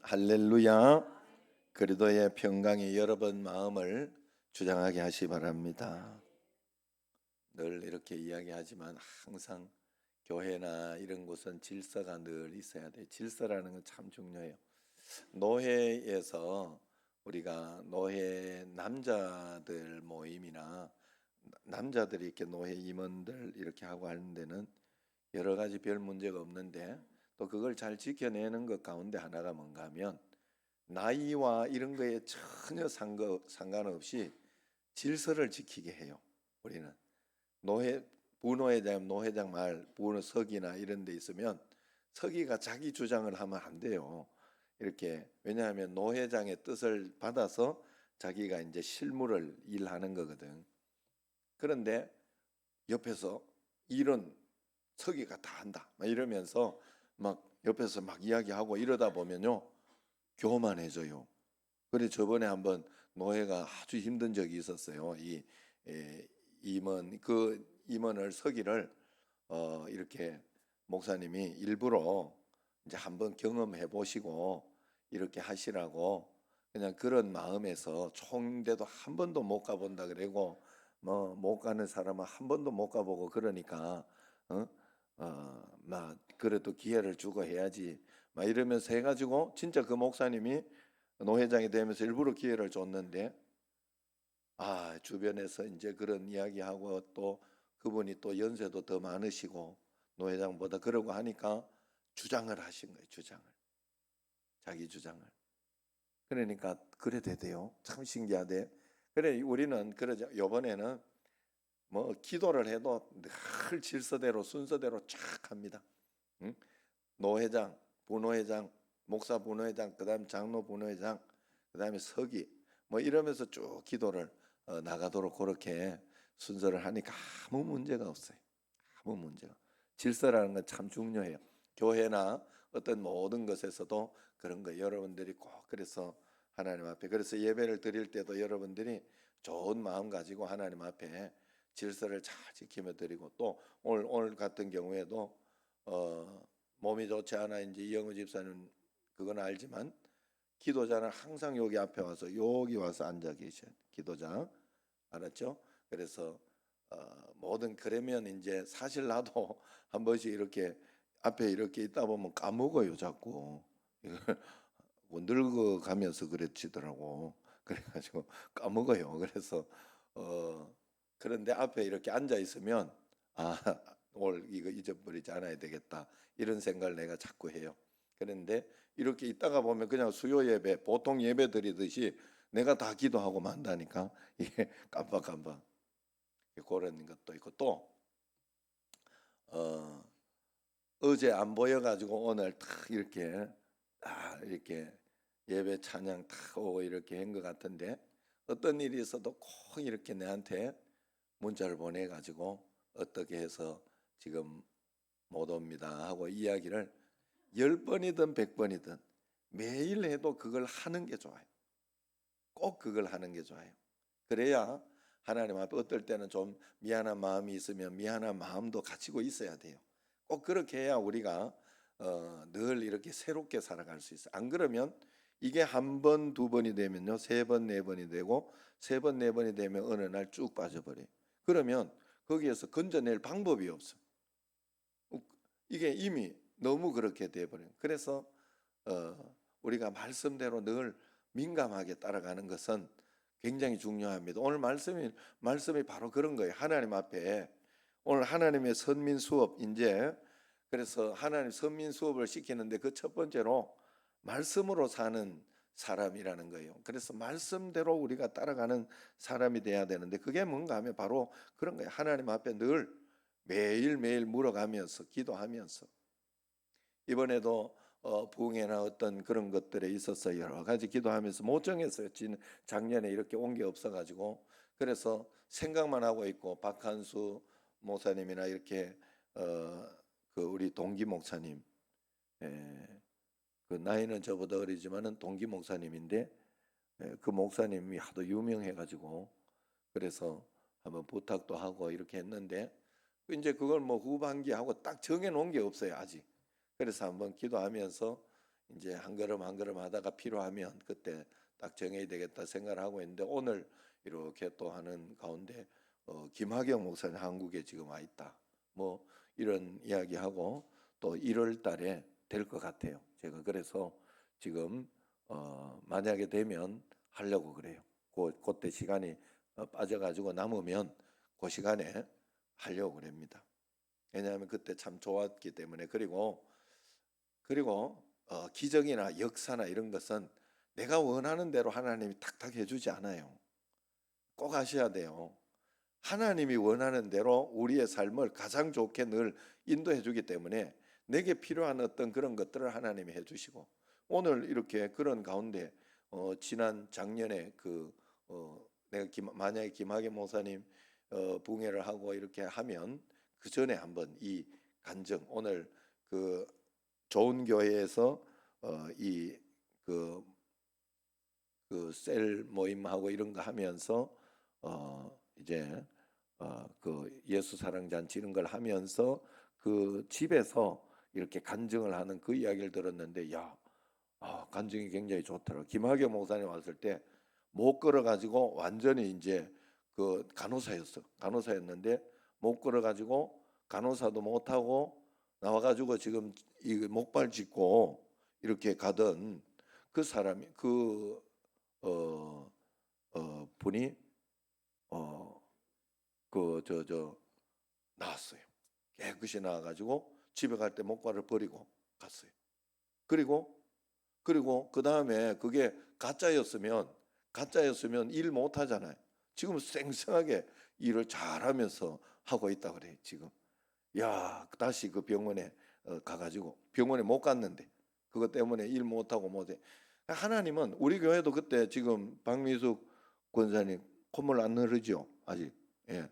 할렐루야. 그리스도의 평강이 여러분 마음을 주장하게 하시 바랍니다. 늘 이렇게 이야기하지만 항상 교회나 이런 곳은 질서가 늘 있어야 돼요. 질서라는 건 참 중요해요. 노회에서 우리가 노회 남자들 모임이나 남자들이 이렇게 노회 임원들 이렇게 하고 하는 데는 여러 가지 별 문제가 없는데, 또 그걸 잘 지켜내는 것 가운데 하나가 뭔가 하면 나이와 이런 거에 전혀 상관없이 질서를 지키게 해요. 우리는 노회 부노회장, 노회장 말 부노 서기나 이런 데 있으면 서기가 자기 주장을 하면 안 돼요. 이렇게, 왜냐하면 노회장의 뜻을 받아서 자기가 이제 실무를 일하는 거거든. 그런데 옆에서 이런 서기가 다 한다 막 이러면서 막 옆에서 막 이야기하고 이러다 보면요, 교만해져요. 그래 저번에 한번 노예가 아주 힘든 적이 있었어요. 이 임원, 그 임원을 서기를 이렇게 목사님이 일부러 이제 한번 경험해 보시고 이렇게 하시라고, 그냥 그런 마음에서 총대도 한 번도 못 가본다 그러고, 뭐 못 가는 사람은 한 번도 못 가보고, 그러니까 어? 막 그래도 기회를 주고 해야지 막 이러면서 해가지고, 진짜 그 목사님이 노회장이 되면서 일부러 기회를 줬는데, 주변에서 이제 그런 이야기하고, 또 그분이 또 연세도 더 많으시고 노회장보다 그러고 하니까 주장을 하신 거예요. 주장을, 자기 주장을. 그러니까 그래 되대요. 참 신기하대. 그래 우리는 그러죠. 이번에는 뭐 기도를 해도 늘 질서대로 순서대로 쫙 합니다. 응? 노회장, 부노회장, 목사 부노회장, 그다음 장로 부노회장, 그다음에 서기, 뭐 이러면서 쭉 기도를 나가도록 그렇게 순서를 하니까 아무 문제가 없어요. 아무 문제가. 질서라는 건 참 중요해요. 교회나 어떤 모든 것에서도 그런 거 여러분들이 꼭, 그래서 하나님 앞에, 그래서 예배를 드릴 때도 여러분들이 좋은 마음 가지고 하나님 앞에 질서를 잘 지키며 드리고, 또 오늘 같은 경우에도 몸이 좋지 않아 이제 이영우 집사님 그건 알지만, 기도자는 항상 여기 앞에 와서 여기 와서 앉아 계셔요. 기도자, 알았죠? 그래서 뭐든, 그러면 이제 사실 나도 한 번씩 이렇게 앞에 이렇게 있다 보면 까먹어요 자꾸. 이걸 뭐 늙어가면서 그랬지더라고. 그래가지고 까먹어요. 그래서 그런데 앞에 이렇게 앉아 있으면 아 오늘 이거 잊어버리지 않아야 되겠다 이런 생각을 내가 자꾸 해요. 그런데 이렇게 있다가 보면 그냥 수요 예배, 보통 예배 드리듯이 내가 다 기도하고 만다니까 이게 깜빡깜빡 그런 것도 있고, 또 어, 어제 안 보여가지고 오늘 탁 이렇게 이렇게 예배 찬양 탁 오고 이렇게 한 것 같은데, 어떤 일이 있어도 꼭 이렇게 내한테 문자를 보내가지고 어떻게 해서 지금 못 옵니다 하고 이야기를 10번이든 100번이든 매일 해도 그걸 하는 게 좋아요. 꼭 그걸 하는 게 좋아요. 그래야 하나님 앞에, 어떨 때는 좀 미안한 마음이 있으면 미안한 마음도 가지고 있어야 돼요. 꼭 그렇게 해야 우리가 늘 이렇게 새롭게 살아갈 수 있어요. 안 그러면 이게 한 번, 두 번이 되면요, 세 번, 네 번이 되고, 세 번, 네 번이 되면 어느 날 쭉 빠져버려요. 그러면 거기에서 건져낼 방법이 없어요. 이게 이미 너무 그렇게 돼버려요. 그래서 우리가 말씀대로 늘 민감하게 따라가는 것은 굉장히 중요합니다. 오늘 말씀이 바로 그런 거예요. 하나님 앞에 오늘 하나님의 선민 수업, 이제 그래서 하나님 선민 수업을 시키는데 그 첫 번째로 말씀으로 사는 사람이라는 거예요. 그래서 말씀대로 우리가 따라가는 사람이 돼야 되는데, 그게 뭔가 하면 바로 그런 거예요. 하나님 앞에 늘 매일매일 물어가면서 기도하면서, 이번에도 부흥회나 어떤 그런 것들에 있어서 여러 가지 기도하면서 못 정했어요. 작년에 이렇게 온 게 없어가지고, 그래서 생각만 하고 있고, 박한수 목사님이나 이렇게 그 우리 동기 목사님, 그 나이는 저보다 어리지만은 동기 목사님인데, 그 목사님이 하도 유명해가지고 그래서 한번 부탁도 하고 이렇게 했는데, 이제 그걸 뭐 후반기하고 딱 정해 놓은 게 없어요 아직. 그래서 한번 기도하면서 이제 한 걸음 한 걸음 하다가 필요하면 그때 딱 정해야 되겠다 생각을 하고 있는데, 오늘 이렇게 또 하는 가운데 김학영 목사님 한국에 지금 와 있다, 뭐 이런 이야기하고 또 1월 달에 될 것 같아요. 제가 그래서 지금 만약에 되면 하려고 그래요. 그때 시간이 빠져가지고 남으면 그 시간에 하려고 그럽니다. 왜냐하면 그때 참 좋았기 때문에. 그리고 기적이나 역사나 이런 것은 내가 원하는 대로 하나님이 탁탁 해주지 않아요. 꼭 아셔야 돼요. 하나님이 원하는 대로 우리의 삶을 가장 좋게 늘 인도해 주기 때문에 내게 필요한 어떤 그런 것들을 하나님이 해주시고, 오늘 이렇게 그런 가운데 지난 작년에 내가 만약에 김학의 목사님 붕해를 하고 이렇게 하면 그 전에 한번 이 간증, 오늘 그 좋은 교회에서 셀 모임하고 이런 거 하면서 이제 그 예수 사랑 잔치 이런 걸 하면서 그 집에서 이렇게 간증을 하는 그 이야기를 들었는데, 간증이 굉장히 좋더라고요. 김학영 목사님 왔을 때 못 걸어 가지고 완전히 이제 그 간호사였는데 못 걸어 가지고 간호사도 못 하고 나와 가지고 지금 이 목발 짚고 이렇게 가던 그 사람이 분이 나왔어요. 깨끗이 나와가지고 집에 갈 때 목발을 버리고 갔어요. 그리고 그 다음에 그게 가짜였으면 일 못하잖아요. 지금 쌩쌩하게 일을 잘하면서 하고 있다 그래요. 지금 다시 그 병원에 가가지고, 병원에 못 갔는데 그것 때문에 일 못하고 못해. 하나님은, 우리 교회도 그때 지금 박미숙 권사님 콧물 안 흐르죠 아직. 예.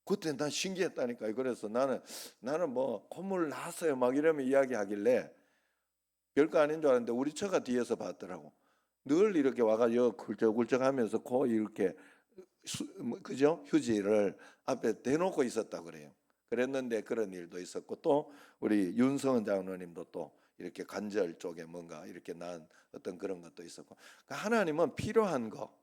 그때 난 신기했다니까요. 그래서 나는 뭐 콧물 났어요 막 이러면 이야기하길래 별거 아닌 줄 알았는데 우리 처가 뒤에서 봤더라고. 늘 이렇게 와가지고 굴적굴적하면서 코 이렇게 그죠? 휴지를 앞에 대놓고 있었다 그래요. 그랬는데 그런 일도 있었고, 또 우리 윤성은 장로님도 또 이렇게 관절 쪽에 뭔가 이렇게 난 어떤 그런 것도 있었고. 그러니까 하나님은 필요한 거,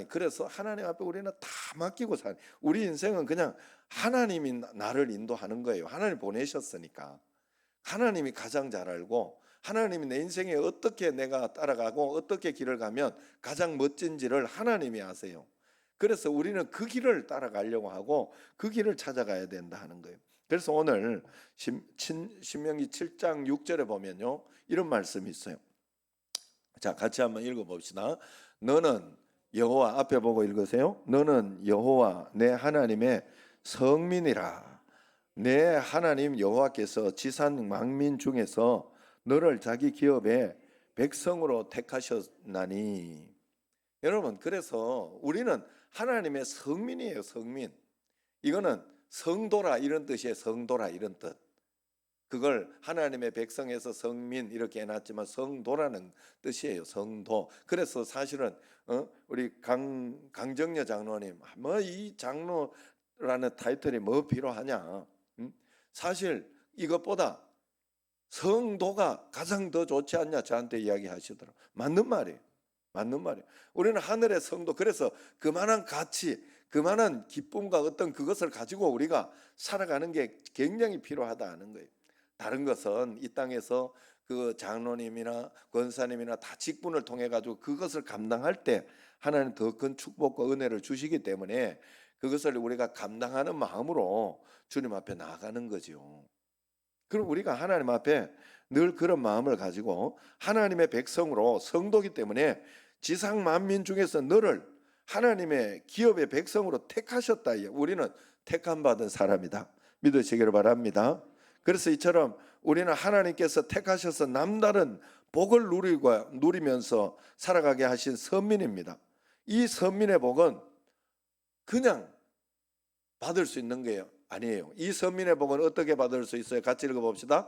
그래서 하나님 앞에 우리는 다 맡기고 사는, 우리 인생은 그냥 하나님이 나를 인도하는 거예요. 하나님 보내셨으니까 하나님이 가장 잘 알고, 하나님이 내 인생에 어떻게 내가 따라가고 어떻게 길을 가면 가장 멋진지를 하나님이 아세요. 그래서 우리는 그 길을 따라가려고 하고 그 길을 찾아가야 된다 하는 거예요. 그래서 오늘 신명기 7장 6절에 보면요, 이런 말씀이 있어요. 자, 같이 한번 읽어봅시다. 너는 여호와, 앞에 보고 읽으세요. 너는 여호와 내 하나님의 성민이라. 내 하나님 여호와께서 지상 만민 중에서 너를 자기 기업의 백성으로 택하셨나니. 여러분, 그래서 우리는 하나님의 성민이에요. 성민. 이거는 성도라 이런 뜻이에요. 성도라 이런 뜻. 그걸 하나님의 백성에서 성민 이렇게 해놨지만 성도라는 뜻이에요. 성도. 그래서 사실은 우리 강정녀 장로님, 뭐 이 장로라는 타이틀이 뭐 필요하냐? 사실 이것보다 성도가 가장 더 좋지 않냐 저한테 이야기하시더라고요. 맞는 말이에요. 우리는 하늘의 성도, 그래서 그만한 가치, 그만한 기쁨과 어떤 그것을 가지고 우리가 살아가는 게 굉장히 필요하다 하는 거예요. 다른 것은 이 땅에서 그 장로님이나 권사님이나 다 직분을 통해 가지고 그것을 감당할 때 하나님 더 큰 축복과 은혜를 주시기 때문에 그것을 우리가 감당하는 마음으로 주님 앞에 나아가는 거죠. 그럼 우리가 하나님 앞에 늘 그런 마음을 가지고 하나님의 백성으로, 성도기 때문에 지상 만민 중에서 너를 하나님의 기업의 백성으로 택하셨다. 우리는 택함 받은 사람이다. 믿으시기를 바랍니다. 그래서 이처럼 우리는 하나님께서 택하셔서 남다른 복을 누리면서 살아가게 하신 선민입니다. 이 선민의 복은 그냥 받을 수 있는 게 아니에요. 이 선민의 복은 어떻게 받을 수 있어요? 같이 읽어봅시다.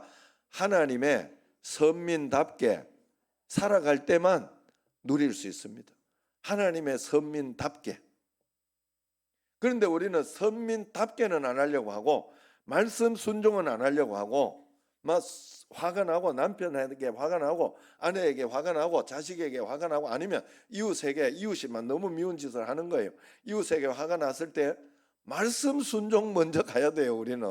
하나님의 선민답게 살아갈 때만 누릴 수 있습니다. 하나님의 선민답게. 그런데 우리는 선민답게는 안 하려고 하고 말씀 순종은 안 하려고 하고 막 화가 나고 남편에게 화가 나고 아내에게 화가 나고 자식에게 화가 나고 아니면 이웃이 막 너무 미운 짓을 하는 거예요. 이웃에게 화가 났을 때 말씀 순종 먼저 가야 돼요. 우리는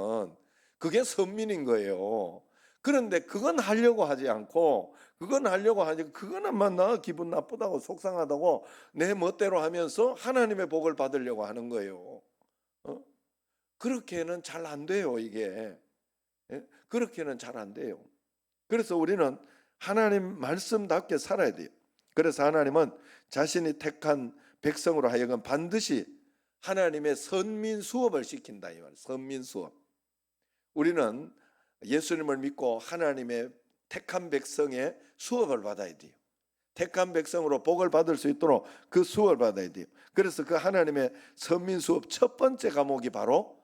그게 선민인 거예요. 그런데 그건 하려고 하지 않고 그거는 나 기분 나쁘다고 속상하다고 내 멋대로 하면서 하나님의 복을 받으려고 하는 거예요. 그렇게는 잘 안 돼요. 이게 그렇게는 잘 안 돼요. 그래서 우리는 하나님 말씀답게 살아야 돼요. 그래서 하나님은 자신이 택한 백성으로 하여금 반드시 하나님의 선민 수업을 시킨다 이 말이에요. 선민 수업. 우리는 예수님을 믿고 하나님의 택한 백성의 수업을 받아야 돼요. 택한 백성으로 복을 받을 수 있도록 그 수업을 받아야 돼요. 그래서 그 하나님의 선민 수업 첫 번째 과목이 바로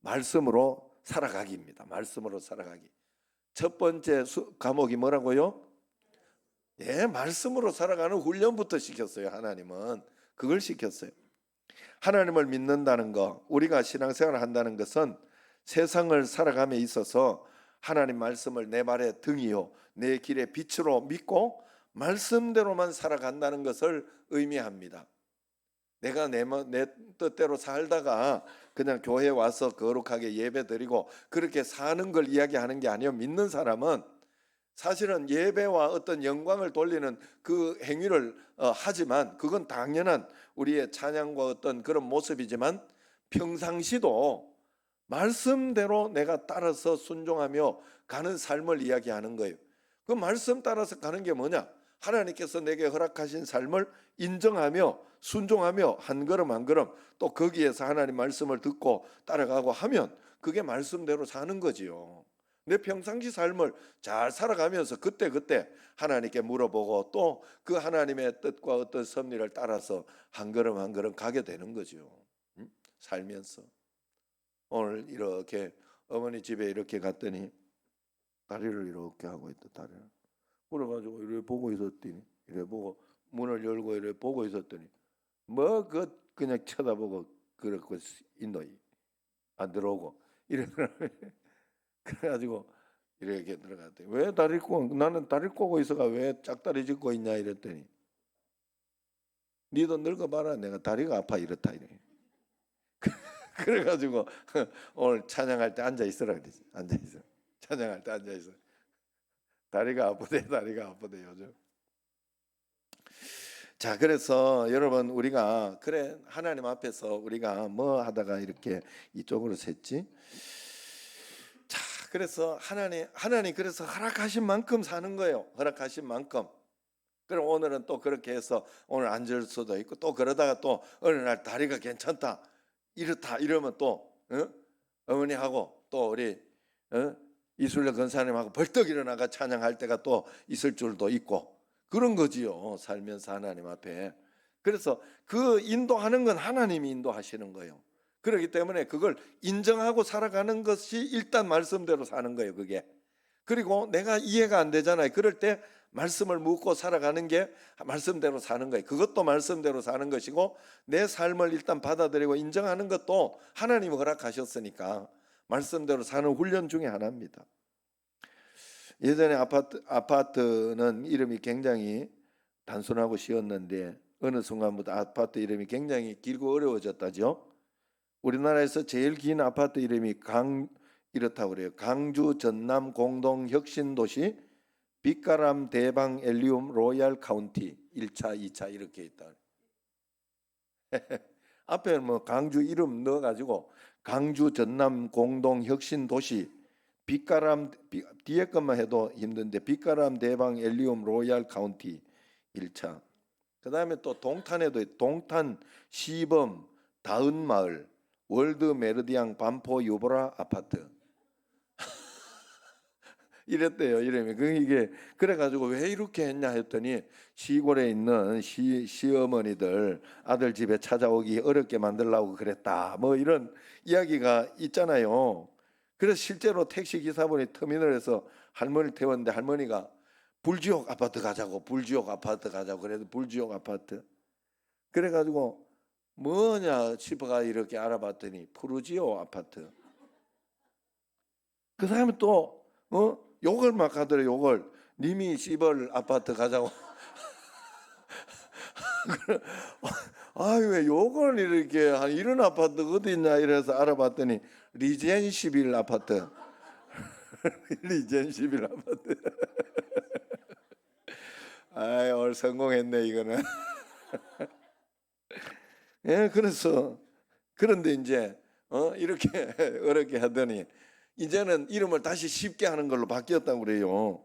말씀으로 살아가기입니다. 말씀으로 살아가기. 첫 번째 과목이 뭐라고요? 예, 말씀으로 살아가는 훈련부터 시켰어요. 하나님은 그걸 시켰어요. 하나님을 믿는다는 것, 우리가 신앙생활을 한다는 것은 세상을 살아감에 있어서 하나님 말씀을 내 발의 등이요 내 길의 빛으로 믿고 말씀대로만 살아간다는 것을 의미합니다. 내가 내 뜻대로 살다가 그냥 교회에 와서 거룩하게 예배드리고 그렇게 사는 걸 이야기하는 게 아니에요. 믿는 사람은 사실은 예배와 어떤 영광을 돌리는 그 행위를 하지만 그건 당연한 우리의 찬양과 어떤 그런 모습이지만 평상시도 말씀대로 내가 따라서 순종하며 가는 삶을 이야기하는 거예요. 그 말씀 따라서 가는 게 뭐냐? 하나님께서 내게 허락하신 삶을 인정하며 순종하며 한 걸음 한 걸음 또 거기에서 하나님 말씀을 듣고 따라가고 하면 그게 말씀대로 사는 거지요. 내 평상시 삶을 잘 살아가면서 그때그때 하나님께 물어보고 또 그 하나님의 뜻과 어떤 섭리를 따라서 한 걸음 한 걸음 가게 되는 거죠. 살면서 오늘 이렇게 어머니 집에 이렇게 갔더니 다리를 이렇게 하고 있다. 다리를 그래가지고 이렇게 보고 있었더니 이렇게 보고 문을 열고 이렇게 보고 있었더니 뭐 그냥 쳐다보고 그렇고 인도 안 들어오고 이래 그래가지고 이렇게 들어갔더니 왜 다리 꼬고 나는 다리 꼬고 있어가 왜 짝다리 짚고 있냐 이랬더니 니도 늙어봐라 내가 다리가 아파 이렇다 이래. 그래가지고 오늘 찬양할 때 앉아 있으라 그러지. 앉아 있어. 찬양할 때 앉아 있어. 다리가 아프대 요즘. 자, 그래서 여러분 우리가 그래 하나님 앞에서 우리가 뭐 하다가 이렇게 이쪽으로 샜지? 자, 그래서 하나님 그래서 허락하신 만큼 사는 거예요. 허락하신 만큼. 그럼 오늘은 또 그렇게 해서 오늘 앉을 수도 있고 또 그러다가 또 어느 날 다리가 괜찮다 이렇다 이러면 또 어머니하고 또 우리 이술래 권사님하고 벌떡 일어나가 찬양할 때가 또 있을 줄도 있고 그런 거지요. 살면서 하나님 앞에. 그래서 그 인도하는 건 하나님이 인도하시는 거예요. 그렇기 때문에 그걸 인정하고 살아가는 것이 일단 말씀대로 사는 거예요. 그게. 그리고 내가 이해가 안 되잖아요. 그럴 때 말씀을 묻고 살아가는 게 말씀대로 사는 거예요. 그것도 말씀대로 사는 것이고 내 삶을 일단 받아들이고 인정하는 것도 하나님이 허락하셨으니까 말씀대로 사는 훈련 중에 하나입니다. 예전에 아파트는 이름이 굉장히 단순하고 쉬웠는데 어느 순간부터 아파트 이름이 굉장히 길고 어려워졌다죠. 우리나라에서 제일 긴 아파트 이름이 이렇다고 그래요. 강주 전남 공동 혁신도시 빛가람 대방 엘리움 로얄 카운티 1차 2차 이렇게 있다. 앞에 뭐 강주 이름 넣어가지고 강주 전남 공동 혁신도시 빛가람 뒤에 것만 해도 힘든데 빛가람 대방 엘리움 로얄 카운티 1차. 그 다음에 또 동탄에도 동탄 시범 다은마을 월드 메르디앙 반포 유보라 아파트 이랬대요. 이름이 이게 그래가지고 왜 이렇게 했냐 했더니 시골에 있는 시어머니들 아들 집에 찾아오기 어렵게 만들려고 그랬다. 뭐 이런 이야기가 있잖아요. 그래서 실제로 택시 기사분이 터미널에서 할머니를 태웠는데 할머니가 불지옥 아파트 가자고 그래도 불지옥 아파트 그래가지고 뭐냐 싶어가 이렇게 알아봤더니 푸르지오 아파트. 그 사람이 또 욕을 막 하더래. 욕을. 님이 씨벌 아파트 가자고. 아유, 왜 욕을 이렇게 이런 아파트 어디 있냐 이래서 알아봤더니 리젠 11 아파트. 리젠 11 아파트. 아이, 오늘 성공했네 이거는. 예, 그래서 그런데 이제 이렇게 어렵게 하더니 이제는 이름을 다시 쉽게 하는 걸로 바뀌었다고 그래요.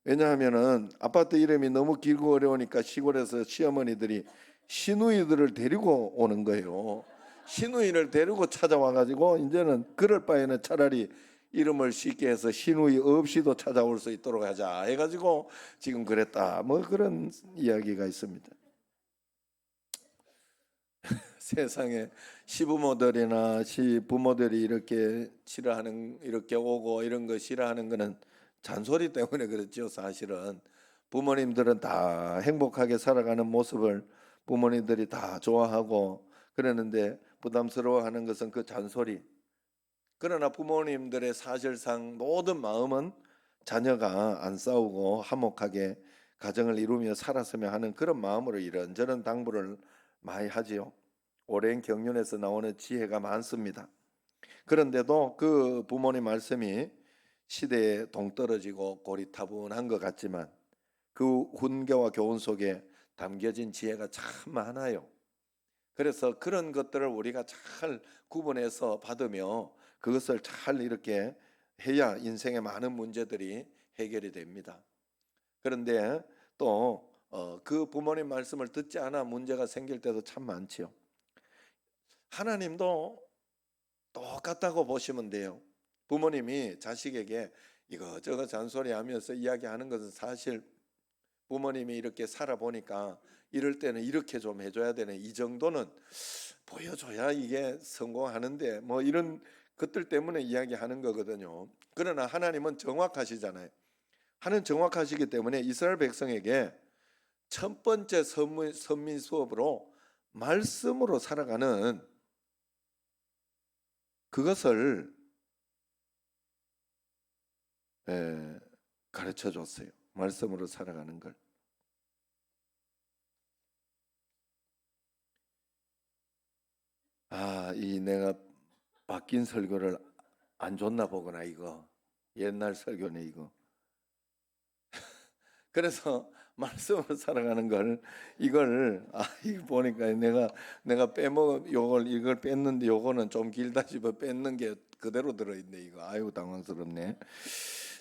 왜냐하면은 아파트 이름이 너무 길고 어려우니까 시골에서 시어머니들이 시누이들을 데리고 오는 거예요. 시누이를 데리고 찾아와 가지고 이제는 그럴 바에는 차라리 이름을 쉽게 해서 시누이 없이도 찾아올 수 있도록 하자 해가지고 지금 그랬다, 뭐 그런 이야기가 있습니다. 세상에 시부모들이나 시부모들이 이렇게 싫어하는, 이렇게 오고 이런 거 싫어하는 거는 잔소리 때문에 그렇죠. 사실은 부모님들은 다 행복하게 살아가는 모습을 부모님들이 다 좋아하고 그러는데 부담스러워하는 것은 그 잔소리. 그러나 부모님들의 사실상 모든 마음은 자녀가 안 싸우고 화목하게 가정을 이루며 살았으면 하는 그런 마음으로 이런저런 당부를 많이 하지요. 오랜 경륜에서 나오는 지혜가 많습니다. 그런데도 그 부모님 말씀이 시대에 동떨어지고 고리타분한 것 같지만 그 훈계와 교훈 속에 담겨진 지혜가 참 많아요. 그래서 그런 것들을 우리가 잘 구분해서 받으며 그것을 잘 이렇게 해야 인생의 많은 문제들이 해결이 됩니다. 그런데 또 그 부모님 말씀을 듣지 않아 문제가 생길 때도 참 많지요. 하나님도 똑같다고 보시면 돼요. 부모님이 자식에게 이거저거 잔소리하면서 이야기하는 것은 사실 부모님이 이렇게 살아보니까 이럴 때는 이렇게 좀 해줘야 되네, 이 정도는 보여줘야 이게 성공하는데, 뭐 이런 것들 때문에 이야기하는 거거든요. 그러나 하나님은 정확하시잖아요. 하나님 정확하시기 때문에 이스라엘 백성에게 첫 번째 선민 수업으로 말씀으로 살아가는 그것을 가르쳐 줬어요. 말씀으로 살아가는 걸. 이 내가 바뀐 설교를 안 줬나 보구나 이거. 옛날 설교네 이거. 그래서 말씀으로 살아가는 걸, 이걸 이거 보니까 내가 빼먹은 요걸, 이걸 뺐는데 요거는 좀 길다 싶어 뺐는 게 그대로 들어있네 이거. 아이고 당황스럽네.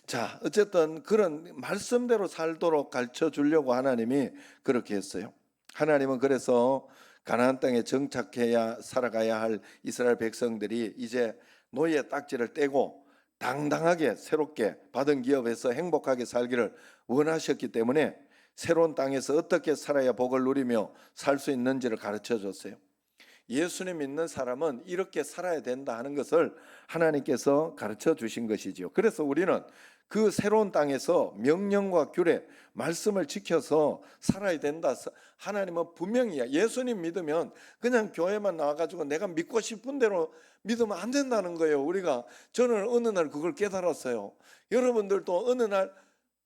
자, 어쨌든 그런 말씀대로 살도록 가르쳐 주려고 하나님이 그렇게 했어요. 하나님은 그래서 가나안 땅에 정착해야 살아가야 할 이스라엘 백성들이 이제 노예의 딱지를 떼고 당당하게 새롭게 받은 기업에서 행복하게 살기를 원하셨기 때문에 새로운 땅에서 어떻게 살아야 복을 누리며 살 수 있는지를 가르쳐 줬어요. 예수님 믿는 사람은 이렇게 살아야 된다 하는 것을 하나님께서 가르쳐 주신 것이지요. 그래서 우리는 그 새로운 땅에서 명령과 규례, 말씀을 지켜서 살아야 된다. 하나님은 분명히 예수님 믿으면 그냥 교회만 나와가지고 내가 믿고 싶은 대로 믿으면 안 된다는 거예요. 저는 어느 날 그걸 깨달았어요. 여러분들도 어느 날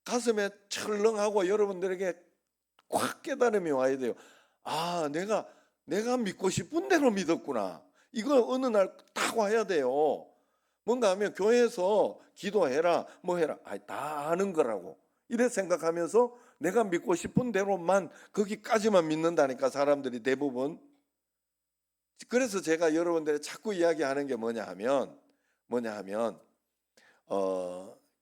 가슴에 철렁하고 여러분들에게 꽉 깨달음이 와야 돼요. 내가 믿고 싶은 대로 믿었구나. 이거 어느 날 딱 와야 돼요. 뭔가 하면 교회에서 기도해라 뭐 해라 다 아는 거라고 이래 생각하면서 내가 믿고 싶은 대로만 거기까지만 믿는다니까 사람들이 대부분. 그래서 제가 여러분들이 자꾸 이야기하는 게 뭐냐 하면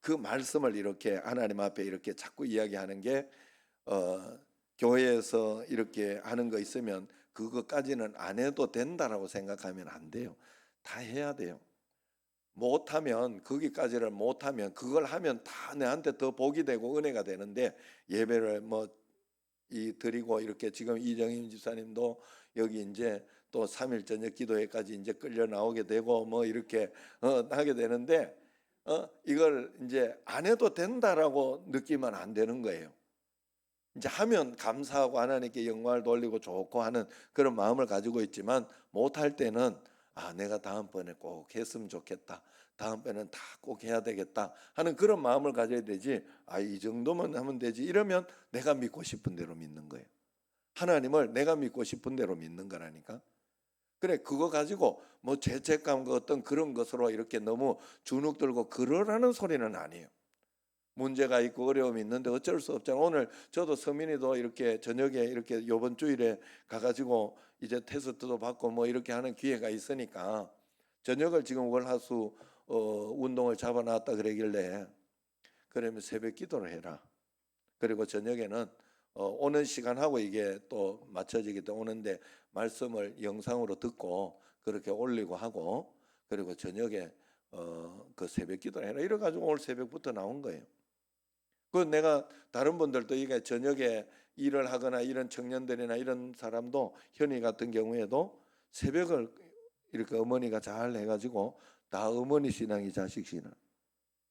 그 말씀을 이렇게 하나님 앞에 이렇게 자꾸 이야기하는 게 교회에서 이렇게 하는 거 있으면 그것까지는 안 해도 된다라고 생각하면 안 돼요. 다 해야 돼요. 못하면, 거기까지를 못하면 그걸 하면 다 내한테 더 복이 되고 은혜가 되는데, 예배를 드리고 이렇게 지금 이정임 집사님도 여기 이제 또 3일 저녁 기도회까지 이제 끌려 나오게 되고 뭐 이렇게 하게 되는데 이걸 이제 안 해도 된다라고 느끼면 안 되는 거예요. 이제 하면 감사하고 하나님께 영광을 돌리고 좋고 하는 그런 마음을 가지고 있지만 못할 때는 내가 다음번에 꼭 했으면 좋겠다. 다음번에는 다 꼭 해야 되겠다 하는 그런 마음을 가져야 되지. 이 정도만 하면 되지 이러면 내가 믿고 싶은 대로 믿는 거예요. 하나님을 내가 믿고 싶은 대로 믿는 거라니까. 그래, 그거 가지고 뭐 죄책감과 어떤 그런 것으로 이렇게 너무 주눅 들고 그러라는 소리는 아니에요. 문제가 있고 어려움이 있는데 어쩔 수 없잖아. 오늘 저도 서민이도 이렇게 저녁에 이렇게 이번 주일에 가가지고 이제 테스트도 받고 뭐 이렇게 하는 기회가 있으니까 저녁을 지금 월화수 운동을 잡아놨다 그러길래, 그러면 새벽 기도를 해라. 그리고 저녁에는 오는 시간하고 이게 또 맞춰지기 때문에 오는데 말씀을 영상으로 듣고 그렇게 올리고 하고, 그리고 저녁에 그 새벽 기도를 해라 이래가지고 오늘 새벽부터 나온 거예요. 그 내가 다른 분들도 이게 저녁에 일을 하거나 이런 청년들이나 이런 사람도 현이 같은 경우에도 새벽을 이렇게 어머니가 잘 해가지고 다 어머니 신앙이 자식 신앙.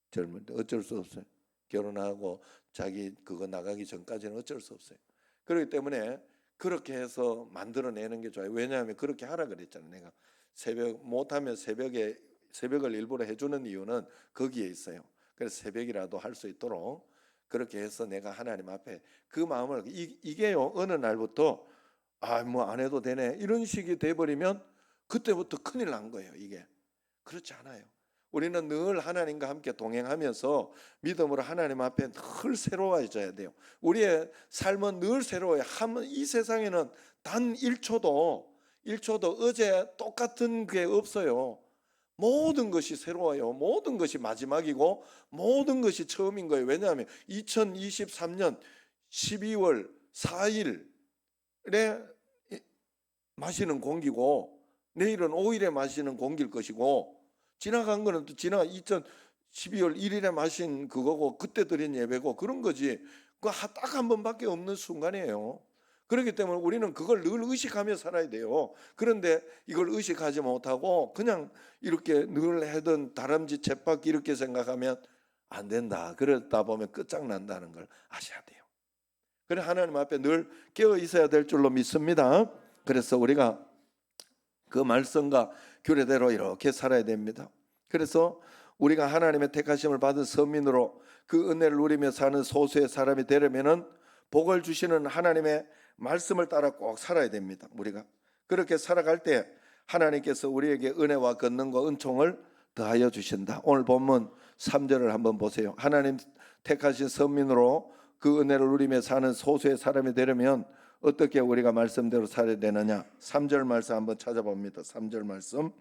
젊은데 어쩔 수 없어요. 결혼하고 자기 그거 나가기 전까지는 어쩔 수 없어요. 그렇기 때문에 그렇게 해서 만들어내는 게 좋아요. 왜냐하면 그렇게 하라 그랬잖아요. 내가 새벽 못하면 새벽을 일부러 해주는 이유는 거기에 있어요. 그래서 새벽이라도 할 수 있도록 그렇게 해서 내가 하나님 앞에 그 마음을 이게요, 어느 날부터 뭐 안 해도 되네 이런 식이 돼버리면 그때부터 큰일 난 거예요. 이게 그렇지 않아요. 우리는 늘 하나님과 함께 동행하면서 믿음으로 하나님 앞에 늘 새로워져야 돼요. 우리의 삶은 늘 새로워요. 이 세상에는 단 1초도 어제 똑같은 게 없어요. 모든 것이 새로워요. 모든 것이 마지막이고 모든 것이 처음인 거예요. 왜냐하면 2023년 12월 4일에 마시는 공기고 내일은 5일에 마시는 공기일 것이고, 지나간 거는 또 12월 1일에 마신 그거고 그때 드린 예배고 그런 거지. 그거 딱 한 번밖에 없는 순간이에요. 그렇기 때문에 우리는 그걸 늘 의식하며 살아야 돼요. 그런데 이걸 의식하지 못하고 그냥 이렇게 늘 하던 다람쥐 쳇바퀴 이렇게 생각하면 안 된다. 그러다 보면 끝장난다는 걸 아셔야 돼요. 그래 하나님 앞에 늘 깨어 있어야 될 줄로 믿습니다. 그래서 우리가 그 말씀과 규례대로 이렇게 살아야 됩니다. 그래서 우리가 하나님의 택하심을 받은 서민으로 그 은혜를 누리며 사는 소수의 사람이 되려면은 복을 주시는 하나님의 말씀을 따라 꼭 살아야 됩니다. 우리가 그렇게 살아갈 때 하나님께서 우리에게 은혜와 권능과 은총을 더하여 주신다. 오늘 본문 3절을 한번 보세요. 하나님 택하신 서민으로 그 은혜를 누리며 사는 소수의 사람이 되려면 어떻게 우리가 말씀대로 살아야 되느냐. 3절 말씀 한번 찾아봅니다. 3절 말씀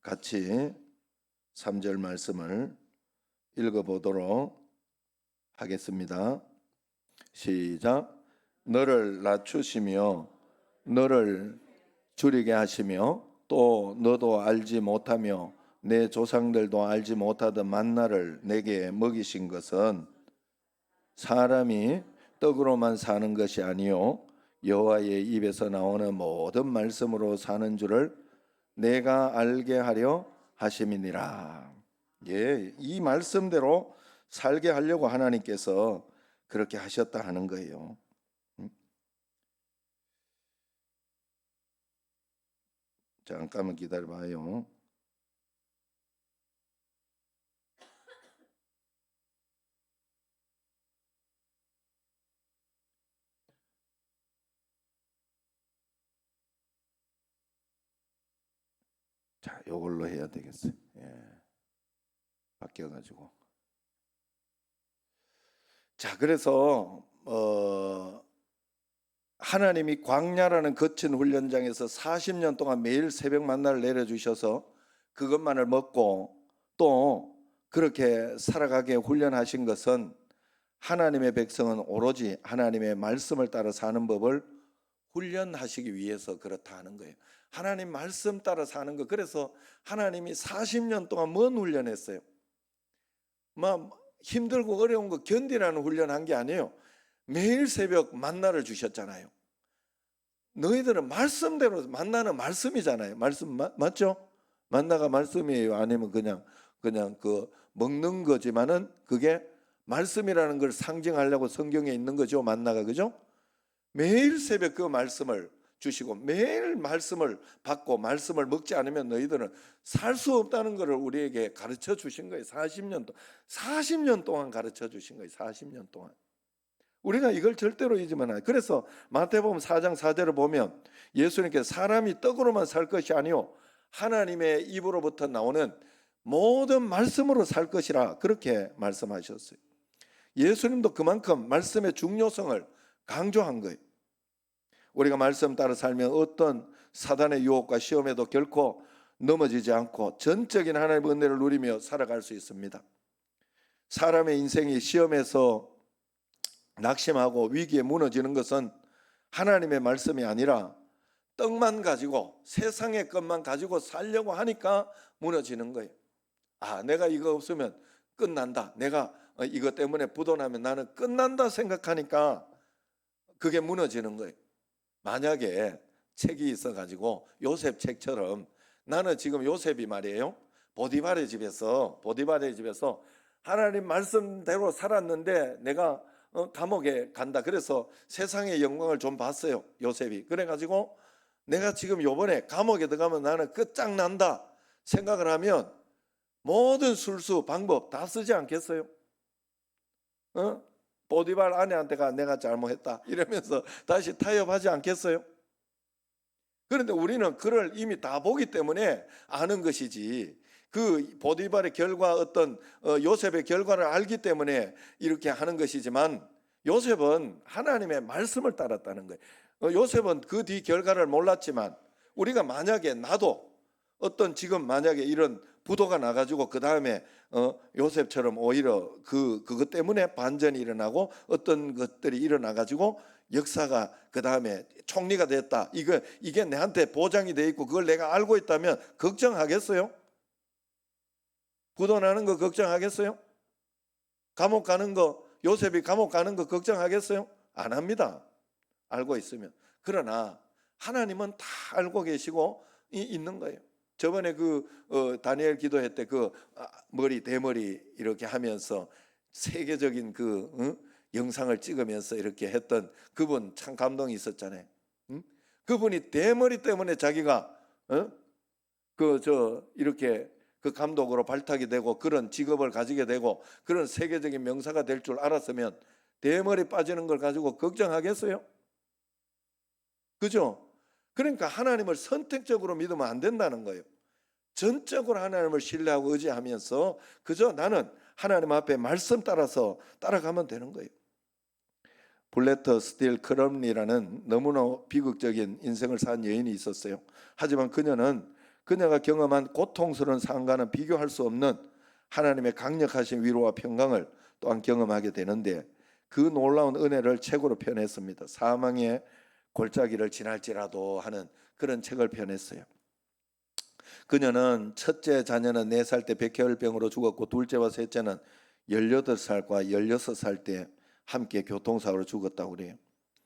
같이 3절 말씀을 읽어보도록 하겠습니다. 시작. 너를 낮추시며 너를 줄이게 하시며 또 너도 알지 못하며 내 조상들도 알지 못하던 만나를 내게 먹이신 것은 사람이 떡으로만 사는 것이 아니요 여호와의 입에서 나오는 모든 말씀으로 사는 줄을 내가 알게 하려 하심이니라. 예, 이 말씀대로 살게 하려고 하나님께서 그렇게 하셨다 하는 거예요. 잠깐만 기다려봐요. 자, 요걸로 해야 되겠어요. 예. 바뀌어가지고. 자, 그래서 하나님이 광야라는 거친 훈련장에서 40년 동안 매일 새벽 만나를 내려주셔서 그것만을 먹고 또 그렇게 살아가게 훈련하신 것은 하나님의 백성은 오로지 하나님의 말씀을 따라 사는 법을 훈련하시기 위해서 그렇다 하는 거예요. 하나님 말씀 따라 사는 거. 그래서 하나님이 40년 동안 뭔 훈련했어요? 막 힘들고 어려운 거 견디라는 훈련한 게 아니에요. 매일 새벽 만나를 주셨잖아요. 너희들은 말씀대로, 만나는 말씀이잖아요. 말씀 맞죠? 만나가 말씀이에요. 아니면 그냥 그 먹는 거지만은 그게 말씀이라는 걸 상징하려고 성경에 있는 거죠. 만나가, 그죠? 매일 새벽 그 말씀을 주시고 매일 말씀을 받고 말씀을 먹지 않으면 너희들은 살 수 없다는 것을 우리에게 가르쳐 주신 거예요. 40년 동안 가르쳐 주신 거예요. 40년 동안. 우리가 이걸 절대로 잊으면 안 돼요. 그래서 마태복음 4장 4절을 보면 예수님께서 사람이 떡으로만 살 것이 아니요 하나님의 입으로부터 나오는 모든 말씀으로 살 것이라 그렇게 말씀하셨어요. 예수님도 그만큼 말씀의 중요성을 강조한 거예요. 우리가 말씀 따라 살면 어떤 사단의 유혹과 시험에도 결코 넘어지지 않고 전적인 하나님의 은혜를 누리며 살아갈 수 있습니다. 사람의 인생이 시험에서 낙심하고 위기에 무너지는 것은 하나님의 말씀이 아니라 떡만 가지고 세상의 것만 가지고 살려고 하니까 무너지는 거예요. 내가 이거 없으면 끝난다. 내가 이것 때문에 부도나면 나는 끝난다 생각하니까 그게 무너지는 거예요. 만약에 책이 있어가지고 요셉 책처럼 나는 지금 요셉이 말이에요. 보디발의 집에서 하나님 말씀대로 살았는데 내가 감옥에 간다. 그래서 세상의 영광을 좀 봤어요. 요셉이. 그래가지고 내가 지금 요번에 감옥에 들어가면 나는 끝장난다 생각을 하면 모든 술수 방법 다 쓰지 않겠어요? 보디발 아내한테가 내가 잘못했다 이러면서 다시 타협하지 않겠어요? 그런데 우리는 그걸 이미 다 보기 때문에 아는 것이지, 그 보디발의 결과 어떤 요셉의 결과를 알기 때문에 이렇게 하는 것이지만 요셉은 하나님의 말씀을 따랐다는 거예요. 요셉은 그 뒤 결과를 몰랐지만 우리가 만약에 나도 어떤 지금 만약에 이런 부도가 나가지고 그 다음에 요셉처럼 오히려 그것 때문에 반전이 일어나고 어떤 것들이 일어나가지고 역사가 그 다음에 총리가 됐다. 이게 내한테 보장이 돼 있고 그걸 내가 알고 있다면 걱정하겠어요? 부도 나는 거 걱정하겠어요? 감옥 가는 거, 요셉이 감옥 가는 거 걱정하겠어요? 안 합니다. 알고 있으면. 그러나 하나님은 다 알고 계시고 있는 거예요. 저번에 다니엘 기도회 때 대머리 이렇게 하면서 세계적인 영상을 찍으면서 이렇게 했던 그분 참 감동이 있었잖아요. 그분이 대머리 때문에 자기가 이렇게 그 감독으로 발탁이 되고 그런 직업을 가지게 되고 그런 세계적인 명사가 될 줄 알았으면 대머리 빠지는 걸 가지고 걱정하겠어요? 그죠? 그러니까 하나님을 선택적으로 믿으면 안 된다는 거예요. 전적으로 하나님을 신뢰하고 의지하면서 그저 나는 하나님 앞에 말씀 따라서 따라가면 되는 거예요. 블레터 스틸 크럼리라는 너무나 비극적인 인생을 산 여인이 있었어요. 하지만 그녀가 경험한 고통스러운 상과는 비교할 수 없는 하나님의 강력하신 위로와 평강을 또한 경험하게 되는데 그 놀라운 은혜를 책으로 표현했습니다. 사망의 골짜기를 지날지라도 하는 그런 책을 표현했어요. 그녀는 첫째 자녀는 4살 때 백혈병으로 죽었고 둘째와 셋째는 18살과 16살 때 함께 교통사고로 죽었다고 그래요.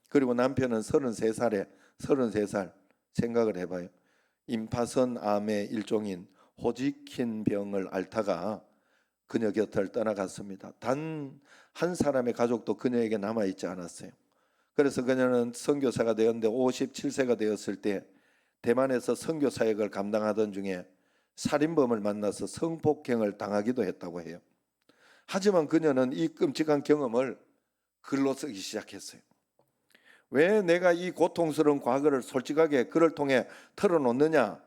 그리고 남편은 33살 생각을 해봐요. 임파선 암의 일종인 호지킨 병을 앓다가 그녀 곁을 떠나갔습니다. 단 한 사람의 가족도 그녀에게 남아있지 않았어요. 그래서 그녀는 선교사가 되었는데 57세가 되었을 때 대만에서 선교 사역을 감당하던 중에 살인범을 만나서 성폭행을 당하기도 했다고 해요. 하지만 그녀는 이 끔찍한 경험을 글로 쓰기 시작했어요. 왜 내가 이 고통스러운 과거를 솔직하게 글을 통해 털어놓느냐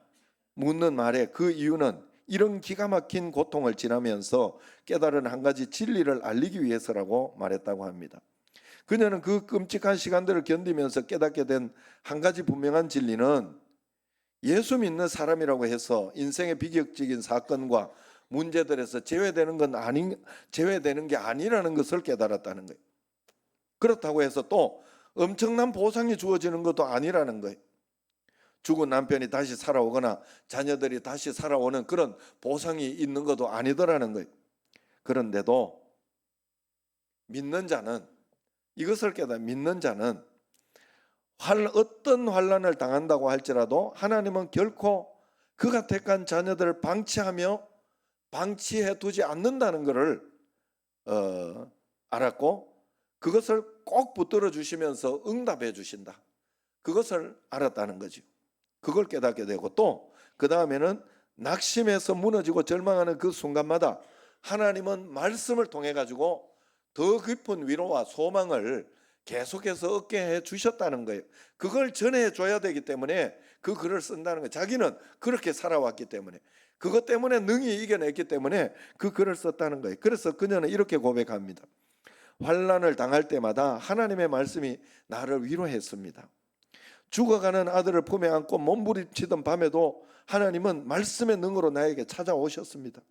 묻는 말에 그 이유는 이런 기가 막힌 고통을 지나면서 깨달은 한 가지 진리를 알리기 위해서라고 말했다고 합니다. 그녀는 그 끔찍한 시간들을 견디면서 깨닫게 된 한 가지 분명한 진리는 예수 믿는 사람이라고 해서 인생의 비극적인 사건과 문제들에서 제외되는 게 아니라는 것을 깨달았다는 거예요. 그렇다고 해서 또 엄청난 보상이 주어지는 것도 아니라는 거예요. 죽은 남편이 다시 살아오거나 자녀들이 다시 살아오는 그런 보상이 있는 것도 아니더라는 거예요. 그런데도 믿는 자는 이것을 믿는 자는 어떤 환난을 당한다고 할지라도 하나님은 결코 그가 택한 자녀들을 방치해 두지 않는다는 것을 알았고 그것을 꼭 붙들어 주시면서 응답해 주신다. 그것을 알았다는 거죠. 그걸 깨닫게 되고 또 그 다음에는 낙심해서 무너지고 절망하는 그 순간마다 하나님은 말씀을 통해 가지고 더 깊은 위로와 소망을 계속해서 얻게 해 주셨다는 거예요. 그걸 전해 줘야 되기 때문에 그 글을 쓴다는 거예요. 자기는 그렇게 살아왔기 때문에, 그것 때문에 능히 이겨냈기 때문에 그 글을 썼다는 거예요. 그래서 그녀는 이렇게 고백합니다. 환난을 당할 때마다 하나님의 말씀이 나를 위로했습니다. 죽어가는 아들을 품에 안고 몸부림치던 밤에도 하나님은 말씀의 능으로 나에게 찾아오셨습니다.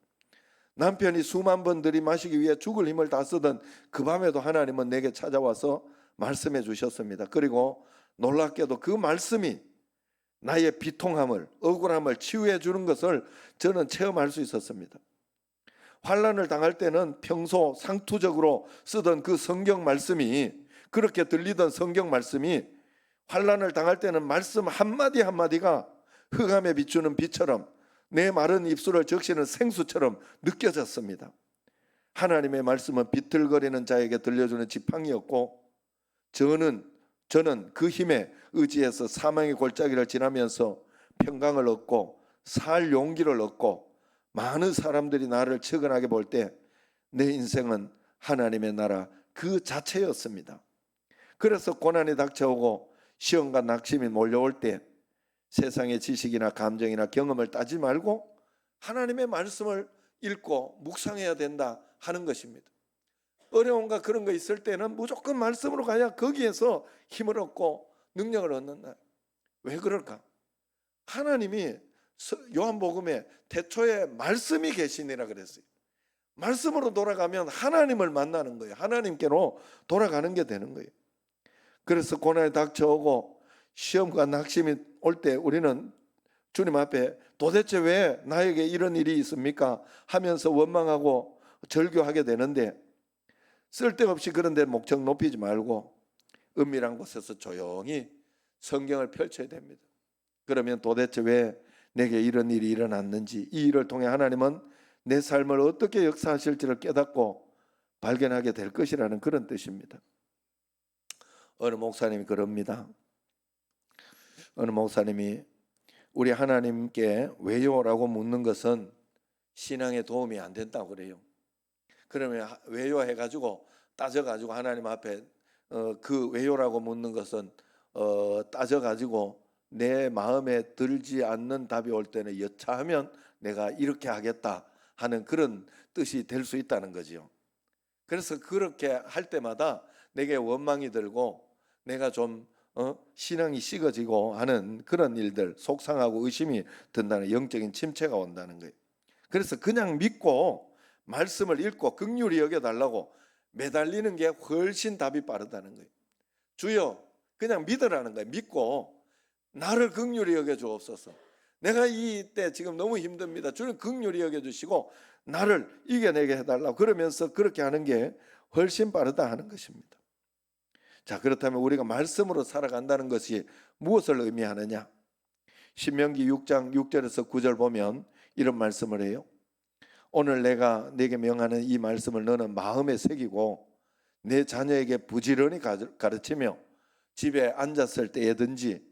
남편이 수만 번 들이마시기 위해 죽을 힘을 다 쓰던 그 밤에도 하나님은 내게 찾아와서 말씀해 주셨습니다. 그리고 놀랍게도 그 말씀이 나의 비통함을, 억울함을 치유해 주는 것을 저는 체험할 수 있었습니다. 환난을 당할 때는 평소 상투적으로 쓰던 그 성경 말씀이, 그렇게 들리던 성경 말씀이 환난을 당할 때는 말씀 한마디 한마디가 흑암에 비추는 빛처럼, 내 마른 입술을 적시는 생수처럼 느껴졌습니다. 하나님의 말씀은 비틀거리는 자에게 들려주는 지팡이였고, 저는 그 힘에 의지해서 사망의 골짜기를 지나면서 평강을 얻고 살 용기를 얻고, 많은 사람들이 나를 측은하게 볼 때 내 인생은 하나님의 나라 그 자체였습니다. 그래서 고난이 닥쳐오고 시험과 낙심이 몰려올 때 세상의 지식이나 감정이나 경험을 따지 말고 하나님의 말씀을 읽고 묵상해야 된다 하는 것입니다. 어려움과 그런 거 있을 때는 무조건 말씀으로 가야 거기에서 힘을 얻고 능력을 얻는다. 왜 그럴까? 하나님이 요한복음에 태초에 말씀이 계시니라 그랬어요. 말씀으로 돌아가면 하나님을 만나는 거예요. 하나님께로 돌아가는 게 되는 거예요. 그래서 고난이 닥쳐오고 시험과 낙심이 올 때 우리는 주님 앞에 도대체 왜 나에게 이런 일이 있습니까? 하면서 원망하고 절규하게 되는데, 쓸데없이 그런 데 목청 높이지 말고 은밀한 곳에서 조용히 성경을 펼쳐야 됩니다. 그러면 도대체 왜 내게 이런 일이 일어났는지, 이 일을 통해 하나님은 내 삶을 어떻게 역사하실지를 깨닫고 발견하게 될 것이라는 그런 뜻입니다. 어느 목사님이 그럽니다. 어느 목사님이 우리 하나님께 왜요라고 묻는 것은 신앙에 도움이 안 된다고 그래요. 그러면 왜요 해가지고 따져가지고 하나님 앞에 그 왜요라고 묻는 것은 따져가지고 내 마음에 들지 않는 답이 올 때는 여차하면 내가 이렇게 하겠다 하는 그런 뜻이 될 수 있다는 거지요. 그래서 그렇게 할 때마다 내게 원망이 들고 내가 좀 신앙이 식어지고 하는 그런 일들, 속상하고 의심이 든다는 영적인 침체가 온다는 거예요. 그래서 그냥 믿고 말씀을 읽고 긍휼히 여겨달라고 매달리는 게 훨씬 답이 빠르다는 거예요. 주여, 그냥 믿으라는 거예요. 믿고 나를 긍휼히 여겨주옵소서. 내가 이때 지금 너무 힘듭니다. 주님 긍휼히 여겨주시고 나를 이겨내게 해달라고, 그러면서 그렇게 하는 게 훨씬 빠르다 하는 것입니다. 자, 그렇다면 우리가 말씀으로 살아간다는 것이 무엇을 의미하느냐? 신명기 6장 6절에서 9절 보면 이런 말씀을 해요. 오늘 내가 내게 명하는 이 말씀을 너는 마음에 새기고 내 자녀에게 부지런히 가르치며 집에 앉았을 때에든지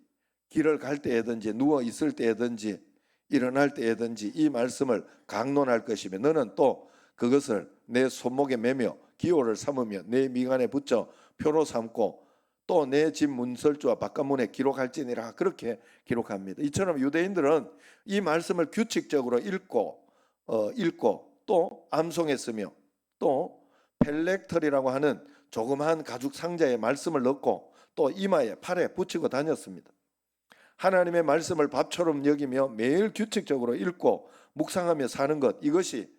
길을 갈 때에든지 누워 있을 때에든지 일어날 때에든지 이 말씀을 강론할 것이며 너는 또 그것을 내 손목에 매며 기호를 삼으며 내 미간에 붙여 표로 삼고 또 내 집 문설주와 바깥문에 기록할지니라, 그렇게 기록합니다. 이처럼 유대인들은 이 말씀을 규칙적으로 읽고 또 암송했으며 또 펠렉털이라고 하는 조그마한 가죽 상자에 말씀을 넣고 또 이마에 팔에 붙이고 다녔습니다. 하나님의 말씀을 밥처럼 여기며 매일 규칙적으로 읽고 묵상하며 사는 것, 이것이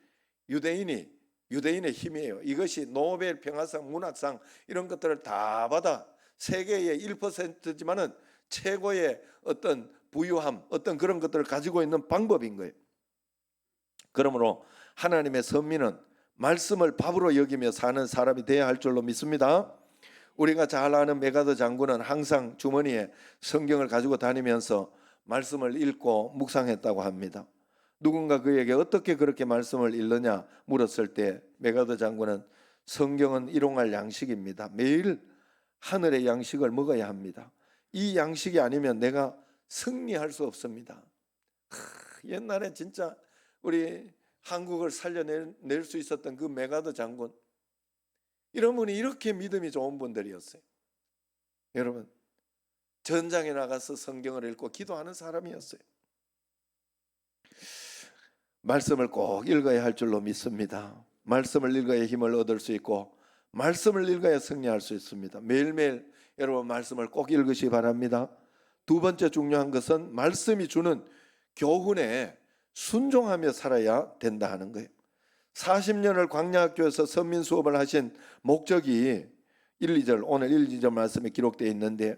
유대인의 힘이에요. 이것이 노벨 평화상, 문학상 이런 것들을 다 받아 세계의 1%지만은 최고의 어떤 부유함, 어떤 그런 것들을 가지고 있는 방법인 거예요. 그러므로 하나님의 선민은 말씀을 밥으로 여기며 사는 사람이 되어야 할 줄로 믿습니다. 우리가 잘 아는 메가더 장군은 항상 주머니에 성경을 가지고 다니면서 말씀을 읽고 묵상했다고 합니다. 누군가 그에게 어떻게 그렇게 말씀을 읽느냐 물었을 때 메가더 장군은 성경은 일용할 양식입니다. 매일 하늘의 양식을 먹어야 합니다. 이 양식이 아니면 내가 승리할 수 없습니다. 옛날에 진짜 우리 한국을 살려낼 수 있었던 그 메가더 장군, 이런 분이 이렇게 믿음이 좋은 분들이었어요. 여러분, 전장에 나가서 성경을 읽고 기도하는 사람이었어요. 말씀을 꼭 읽어야 할 줄로 믿습니다. 말씀을 읽어야 힘을 얻을 수 있고 말씀을 읽어야 승리할 수 있습니다. 매일매일 여러분 말씀을 꼭 읽으시기 바랍니다. 두 번째 중요한 것은 말씀이 주는 교훈에 순종하며 살아야 된다 하는 거예요. 40년을 광야학교에서 선민 수업을 하신 목적이 1, 2절, 오늘 1, 2절 말씀에 기록되어 있는데,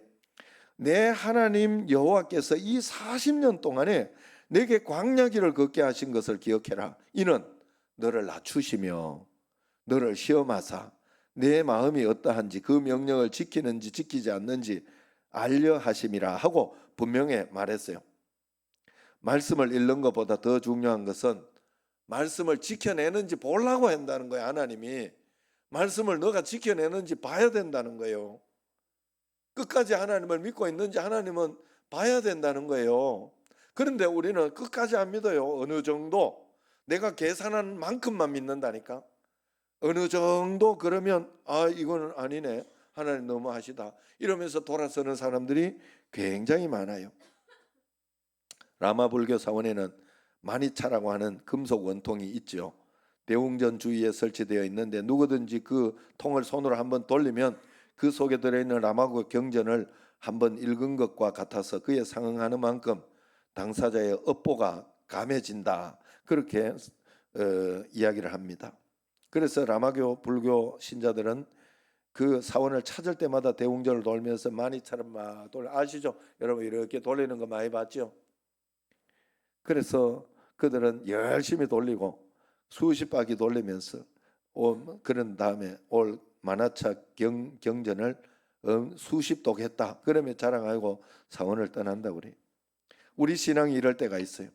내 하나님 여호와께서 이 40년 동안에 내게 광야길을 걷게 하신 것을 기억해라. 이는 너를 낮추시며 너를 시험하사 내 마음이 어떠한지 그 명령을 지키는지 지키지 않는지 알려 하심이라 하고 분명히 말했어요. 말씀을 읽는 것보다 더 중요한 것은 말씀을 지켜내는지 보려고 한다는 거예요. 하나님이 말씀을 너가 지켜내는지 봐야 된다는 거예요. 끝까지 하나님을 믿고 있는지 하나님은 봐야 된다는 거예요. 그런데 우리는 끝까지 안 믿어요. 어느 정도 내가 계산한 만큼만 믿는다니까. 어느 정도 그러면 이거는 아니네, 하나님 너무 하시다, 이러면서 돌아서는 사람들이 굉장히 많아요. 라마불교 사원에는 마니차라고 하는 금속 원통이 있죠. 대웅전 주위에 설치되어 있는데 누구든지 그 통을 손으로 한번 돌리면 그 속에 들어있는 라마고 경전을 한번 읽은 것과 같아서 그에 상응하는 만큼 당사자의 업보가 감해진다, 그렇게 이야기를 합니다. 그래서 라마교 불교 신자들은 그 사원을 찾을 때마다 대웅전을 돌면서 마니차를 막 아시죠? 여러분 이렇게 돌리는 거 많이 봤죠? 그래서 그들은 열심히 돌리고 수십 바퀴 돌리면서 그런 다음에 올 마나차 경전을 수십 독 했다, 그러면 자랑하고 사원을 떠난다. 우리 신앙이 이럴 때가 있어요.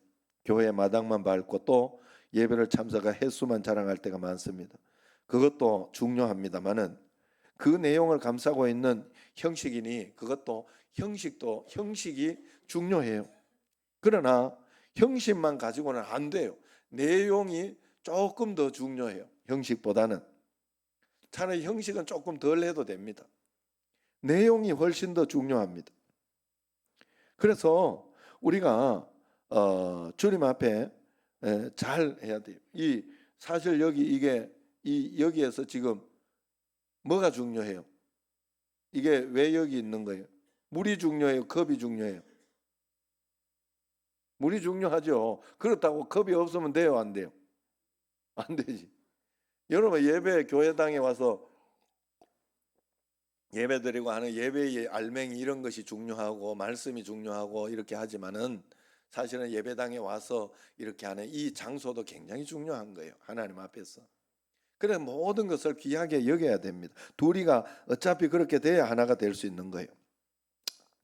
교회 마당만 밟고 또 예배를 참석한 횟수만 자랑할 때가 많습니다. 그것도 중요합니다만은 그 내용을 감싸고 있는 형식이니 그것도 형식이 중요해요. 그러나 형식만 가지고는 안 돼요. 내용이 조금 더 중요해요. 형식보다는. 차라리 형식은 조금 덜 해도 됩니다. 내용이 훨씬 더 중요합니다. 그래서 우리가 주님 앞에 잘 해야 돼요. 사실 여기에서 지금 뭐가 중요해요? 이게 왜 여기 있는 거예요? 물이 중요해요? 컵이 중요해요? 물이 중요하죠. 그렇다고 컵이 없으면 돼요? 안 돼요? 안 되지. 여러분 예배 교회당에 와서 예배 드리고 하는 예배의 알맹이 이런 것이 중요하고 말씀이 중요하고 이렇게 하지만은 사실은 예배당에 와서 이렇게 하는 이 장소도 굉장히 중요한 거예요. 하나님 앞에서. 그래서 모든 것을 귀하게 여겨야 됩니다. 둘이가 어차피 그렇게 돼야 하나가 될 수 있는 거예요.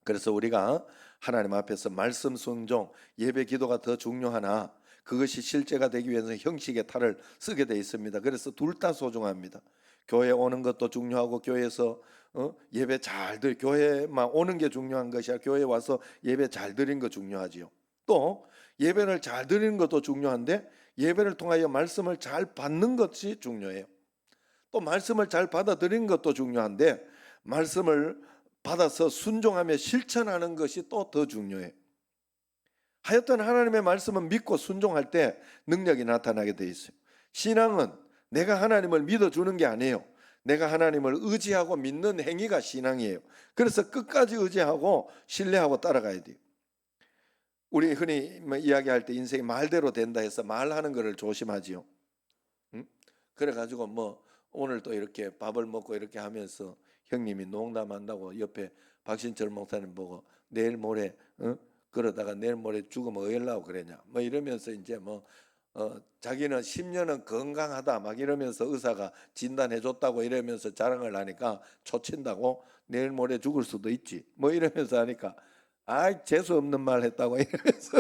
그래서 우리가 하나님 앞에서 말씀 순종, 예배 기도가 더 중요하나 그것이 실제가 되기 위해서 형식의 탈을 쓰게 돼 있습니다. 그래서 둘 다 소중합니다. 교회 오는 것도 중요하고 교회에서 예배 교회만 오는 게 중요한 것이 아니라 교회 와서 예배 잘 드린 거 중요하지요. 또 예배를 잘 드리는 것도 중요한데 예배를 통하여 말씀을 잘 받는 것이 중요해요. 또 말씀을 잘 받아들이는 것도 중요한데 말씀을 받아서 순종하며 실천하는 것이 또 더 중요해요. 하여튼 하나님의 말씀은 믿고 순종할 때 능력이 나타나게 돼 있어요. 신앙은 내가 하나님을 믿어주는 게 아니에요. 내가 하나님을 의지하고 믿는 행위가 신앙이에요. 그래서 끝까지 의지하고 신뢰하고 따라가야 돼요. 우리 흔히 이야기할 때 인생이 말대로 된다 해서 말하는 것을 조심하지요. 그래가지고 오늘 또 이렇게 밥을 먹고 이렇게 하면서 형님이 농담한다고 옆에 박신철 목사님 보고 내일 모레 그러다가 내일 모레 죽으면 어쩌려고 그러냐 이러면서 이제 자기는 10년은 건강하다 막 이러면서 의사가 진단해 줬다고 이러면서 자랑을 하니까 초친다고 내일 모레 죽을 수도 있지 이러면서 하니까 재수 없는 말 했다고 이러면서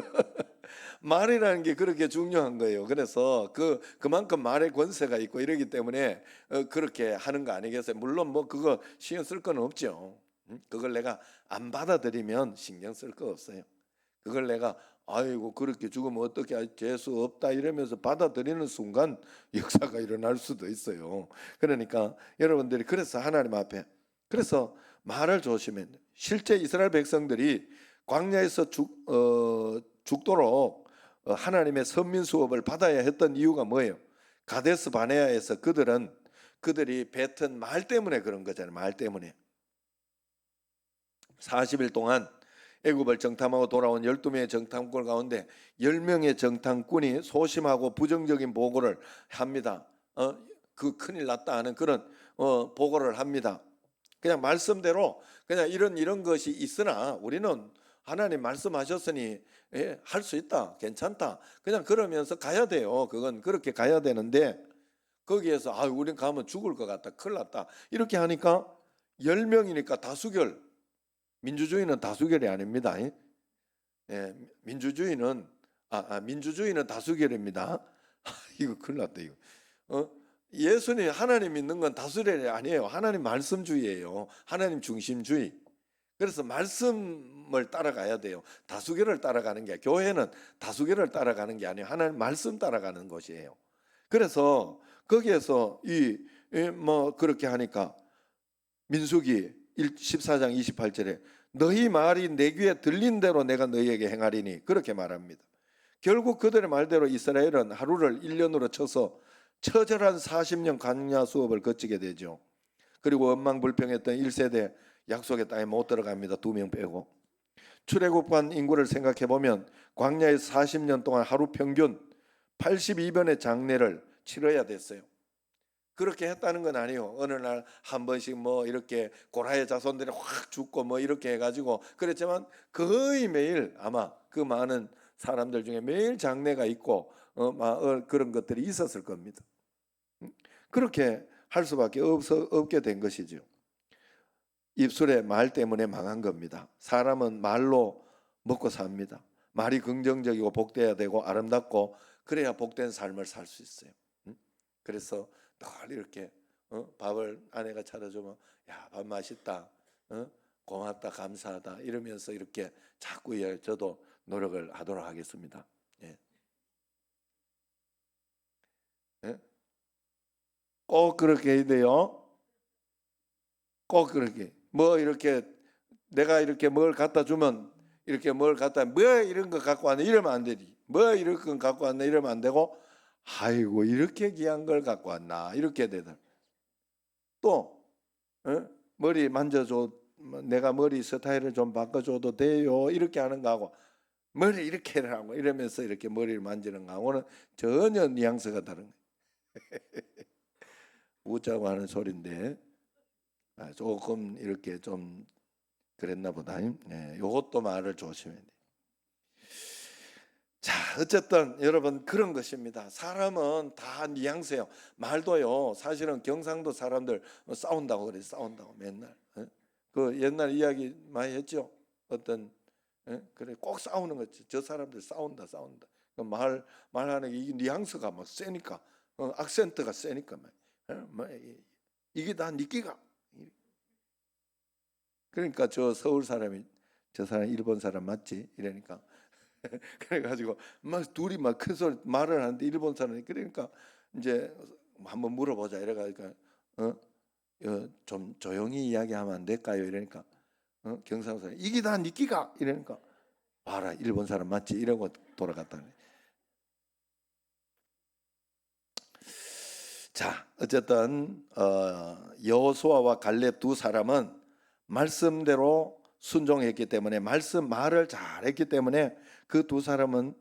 말이라는 게 그렇게 중요한 거예요. 그래서 그만큼 말의 권세가 있고 이러기 때문에 그렇게 하는 거 아니겠어요? 물론 그거 신경 쓸 건 없죠. 그걸 내가 안 받아들이면 신경 쓸 거 없어요. 그걸 내가 아이고 그렇게 죽으면 어떻게 재수 없다 이러면서 받아들이는 순간 역사가 일어날 수도 있어요. 그러니까 여러분들이 그래서 하나님 앞에 그래서 말을 조심해야 돼요. 실제 이스라엘 백성들이 광야에서 죽도록 하나님의 선민 수업을 받아야 했던 이유가 뭐예요? 가데스 바네아에서 그들이 뱉은 말 때문에 그런 거잖아요. 말 때문에 40일 동안 애굽을 정탐하고 돌아온 12명의 정탐꾼 가운데 10명의 정탐꾼이 소심하고 부정적인 보고를 합니다. 그 큰일 났다 하는 그런 보고를 합니다. 그냥 말씀대로 그냥 이런 것이 있으나 우리는 하나님 말씀하셨으니 할 수 있다, 괜찮다. 그냥 그러면서 가야 돼요. 그건 그렇게 가야 되는데 거기에서 우린 가면 죽을 것 같다, 큰일 났다 이렇게 하니까 10명이니까 다수결. 민주주의는 다수결이 아닙니다. 예, 민주주의는 다수결입니다. 이거 큰일 났다 이거. 예수님 하나님 믿는 건 다수결이 아니에요. 하나님 말씀주의예요. 하나님 중심주의. 그래서 말씀을 따라가야 돼요. 다수결을 따라가는 게 교회는 다수결을 따라가는 게 아니에요. 하나님 말씀 따라가는 것이에요. 그래서 거기에서 뭐 그렇게 하니까 민수기 14장 28절에 너희 말이 내 귀에 들린 대로 내가 너희에게 행하리니 그렇게 말합니다. 결국 그들의 말대로 이스라엘은 하루를 1년으로 쳐서 처절한 40년 광야 수업을 거치게 되죠. 그리고 원망불평했던 1세대 약속의 땅에 못 들어갑니다. 2명 빼고. 출애굽한 인구를 생각해 보면 광야에서 40년 동안 하루 평균 82번의 장례를 치러야 됐어요. 그렇게 했다는 건 아니에요. 어느 날 한 번씩 뭐 이렇게 고라의 자손들이 확 죽고 뭐 이렇게 해가지고 그랬지만 거의 매일 아마 그 많은 사람들 중에 매일 장례가 있고 그런 것들이 있었을 겁니다. 그렇게 할 수밖에 없게 된 것이죠. 입술의 말 때문에 망한 겁니다. 사람은 말로 먹고 삽니다. 말이 긍정적이고 복돼야 되고 아름답고 그래야 복된 삶을 살 수 있어요. 그래서 늘 이렇게 밥을 아내가 차려주면 야, 밥 맛있다, 고맙다, 감사하다 이러면서 이렇게 자꾸 저도 노력을 하도록 하겠습니다. 예. 예? 꼭 그렇게 해야 돼요. 꼭 그렇게 뭐 이렇게 내가 이렇게 뭘 갖다 주면 이렇게 뭘 갖다 뭐 이런 거 갖고 왔네 이러면 안 되지. 뭐 이런 거 갖고 왔네 이러면 안 되고 아이고 이렇게 귀한 걸 갖고 왔나 이렇게 되더라. 또 머리 만져줘 내가 머리 스타일을 좀 바꿔줘도 돼요 이렇게 하는 거하고 머리 이렇게 하고 이러면서 이렇게 머리를 만지는 거하고는 전혀 뉘앙스가 다른 거예요. 웃자고 하는 소리인데 조금 이렇게 좀 그랬나 보다. 요것도 말을 조심해야 돼. 자, 어쨌든 여러분 그런 것입니다. 사람은 다 뉘앙스예요. 말도요. 사실은 경상도 사람들 싸운다고 그래. 싸운다고 맨날. 그 옛날 이야기 많이 했죠. 어떤 그래 꼭 싸우는 거지. 저 사람들 싸운다. 그 말하는 게 이게 뉘앙스가 막 세니까 악센트가 세니까 이게 다 니끼가. 그러니까 저 서울 사람이 저 사람 일본 사람 맞지? 이러니까 그래가지고 막 둘이 막 큰 소리 말을 하는데 일본 사람이 그러니까 이제 한번 물어보자 이래가니까 좀 조용히 이야기하면 안 될까요? 이러니까 경상도 사람 이게 다 니끼가 이러니까 봐라 일본 사람 맞지? 이러고 돌아갔다네. 자 어쨌든 여호수아와 갈렙 두 사람은 말씀대로 순종했기 때문에 말을 잘했기 때문에 그 두 사람은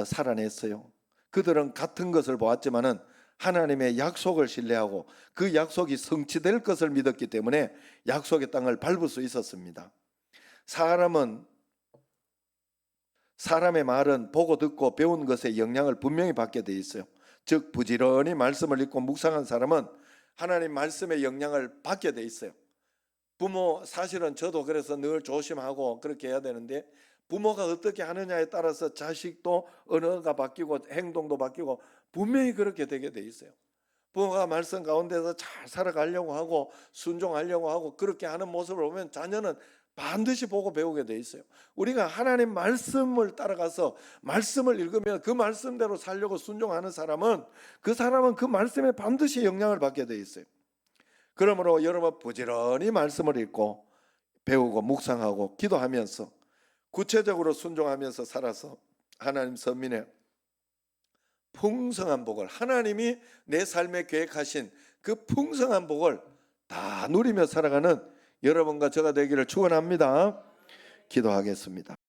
살아냈어요. 그들은 같은 것을 보았지만은 하나님의 약속을 신뢰하고 그 약속이 성취될 것을 믿었기 때문에 약속의 땅을 밟을 수 있었습니다. 사람의 말은 보고 듣고 배운 것의 영향을 분명히 받게 돼 있어요. 즉 부지런히 말씀을 읽고 묵상한 사람은 하나님 말씀의 영향을 받게 돼 있어요. 부모 사실은 저도 그래서 늘 조심하고 그렇게 해야 되는데 부모가 어떻게 하느냐에 따라서 자식도 언어가 바뀌고 행동도 바뀌고 분명히 그렇게 되게 돼 있어요. 부모가 말씀 가운데서 잘 살아가려고 하고 순종하려고 하고 그렇게 하는 모습을 보면 자녀는 반드시 보고 배우게 돼 있어요. 우리가 하나님 말씀을 따라가서 말씀을 읽으면 그 말씀대로 살려고 순종하는 사람은 그 말씀에 반드시 영향을 받게 돼 있어요. 그러므로 여러분 부지런히 말씀을 읽고 배우고 묵상하고 기도하면서 구체적으로 순종하면서 살아서 하나님 선민의 풍성한 복을, 하나님이 내 삶에 계획하신 그 풍성한 복을 다 누리며 살아가는 여러분과 저가 되기를 축원합니다. 기도하겠습니다.